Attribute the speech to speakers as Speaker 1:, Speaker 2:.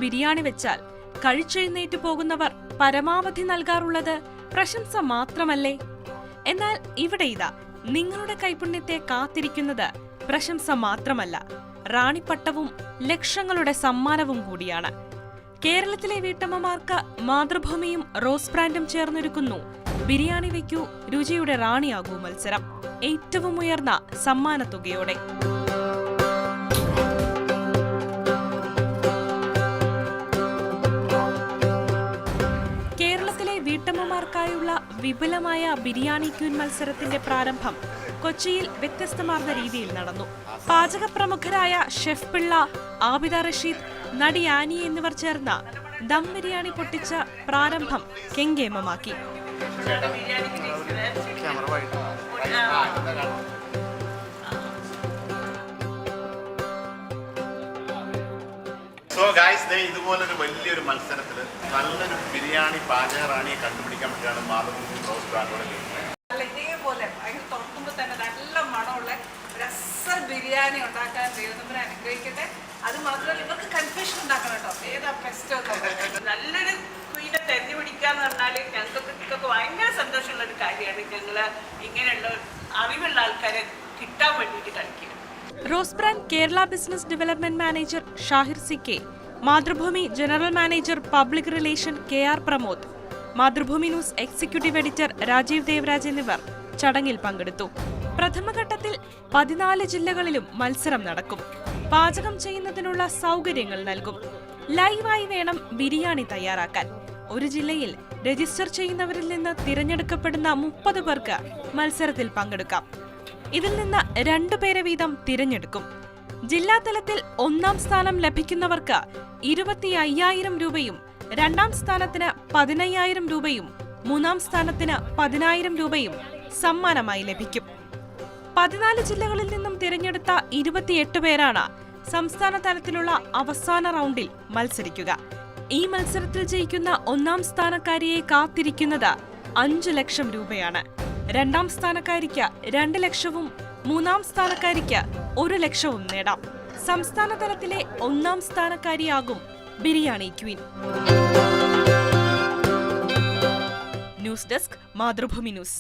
Speaker 1: ബിരിയാണി വെച്ചാൽ കഴിച്ചെഴുന്നേറ്റ് പോകുന്നവർ പരമാവധി നൽകാറുള്ളത് പ്രശംസ മാത്രമല്ലേ? എന്നാൽ ഇവിടെ ഇതാ നിങ്ങളുടെ കൈപുണ്യത്തെ കാത്തിരിക്കുന്നത് പ്രശംസ മാത്രമല്ല, റാണിപ്പട്ടവും ലക്ഷങ്ങളുടെ സമ്മാനവും കൂടിയാണ്. കേരളത്തിലെ വീട്ടമ്മമാർക്ക് മാതൃഭൂമിയും റോസ് ബ്രാൻഡും ചേർന്നൊരുക്കുന്നു ബിരിയാണി വെക്കൂ രുചിയുടെ റാണിയാകൂ മത്സരം, ഏറ്റവും ഉയർന്ന സമ്മാനത്തുകയോടെ. കേരളത്തിലെ വീട്ടമ്മമാർക്കായുള്ള വിപുലമായ ബിരിയാണി ക്യൂൻ മത്സരത്തിന്റെ പ്രാരംഭം കൊച്ചിയിൽ വ്യത്യസ്തമാർന്ന രീതിയിൽ നടന്നു. പാചക പ്രമുഖരായ ഷെഫ് പിള്ള, ആബിദ റഷീദ്, നടി ആനി എന്നിവർ ചേർന്ന ദം ബിരിയാണി പൊട്ടിച്ച പ്രാരംഭം കെങ്കേമമാക്കി.
Speaker 2: ഇതുപോലൊരു വലിയൊരു മത്സരത്തിൽ നല്ലൊരു ബിരിയാണി പാചക റാണിയെ കണ്ടുപിടിക്കാൻ പറ്റിയാണ് മാതൃഭൂമി റോസ് ബ്രാൻഡോടെ.
Speaker 3: ഇതേപോലെ അതിന് തുറക്കുമ്പോൾ തന്നെ നല്ല മണമുള്ള രസ ബിരിയാണി ഉണ്ടാക്കാൻ ദൈവം അനുഗ്രഹിക്കട്ടെ. അത് മാത്രമല്ല ഇവർക്ക് കൺഫ്യൂഷൻ ഉണ്ടാക്കണം കേട്ടോ, ഏതാ ബെസ്റ്റ് നല്ലൊരു ക്വീനെ തെരഞ്ഞുപിടിക്കാന്ന് പറഞ്ഞാൽ ഞങ്ങൾക്കൊക്കെ ഭയങ്കര സന്തോഷമുള്ള ഒരു കാര്യമാണ്. ഞങ്ങള് ഇങ്ങനെയുള്ള അറിവുള്ള ആൾക്കാരെ കിട്ടാൻ വേണ്ടിയിട്ട് കളിക്കുക.
Speaker 1: Rose brand Kerala business development manager Shahir CK, Mathrubhumi general manager public relation KR Pramod, Mathrubhumi news executive editor Rajeev Devaraj എന്നിവർ ചടങ്ങിൽ പങ്കെടുത്തു. പ്രഥമഘട്ടത്തിൽ 14 ജില്ലകളിലും മത്സരം നടക്കും. പാചകം ചെയ്യുന്നതിനുള്ള സൗകര്യങ്ങൾ നൽകും. ലൈവായി വേണം ബിരിയാണി തയ്യാറാക്കാൻ. ഒരു ജില്ലയിൽ രജിസ്റ്റർ ചെയ്യുന്നവരിൽ നിന്ന് തിരഞ്ഞെടുക്കപ്പെടുന്ന 30 പേർക്ക് മത്സരത്തിൽ പങ്കെടുക്കാം. ഇതിൽ നിന്ന് 2 പേരെ വീതം തിരഞ്ഞെടുക്കും. ജില്ലാതലത്തിൽ 1ാം സ്ഥാനം ലഭിക്കുന്നവർക്ക് 25,000 രൂപയും, 2ാം സ്ഥാനത്തിന് 15,000 രൂപയും, 3ാം സ്ഥാനത്തിന് 10,000 രൂപയും സമ്മാനമായി ലഭിക്കും. 14 ജില്ലകളിൽ നിന്നും തിരഞ്ഞെടുത്ത 28 പേരാണ് സംസ്ഥാന തലത്തിലുള്ള അവസാന റൗണ്ടിൽ മത്സരിക്കുക. ഈ മത്സരത്തിൽ ജയിക്കുന്ന 1ാം സ്ഥാനക്കാരിയെ കാത്തിരിക്കുന്നത് 5 ലക്ഷം രൂപയാണ്. 2ാം സ്ഥാനക്കാരിക്ക് 2 ലക്ഷവും 3ാം സ്ഥാനക്കാരിക്ക് 1 ലക്ഷവും നേടാം. സംസ്ഥാന തലത്തിലെ 1ാം സ്ഥാനക്കാരിയാകും biryani queen. News desk, Mathrubhumi news.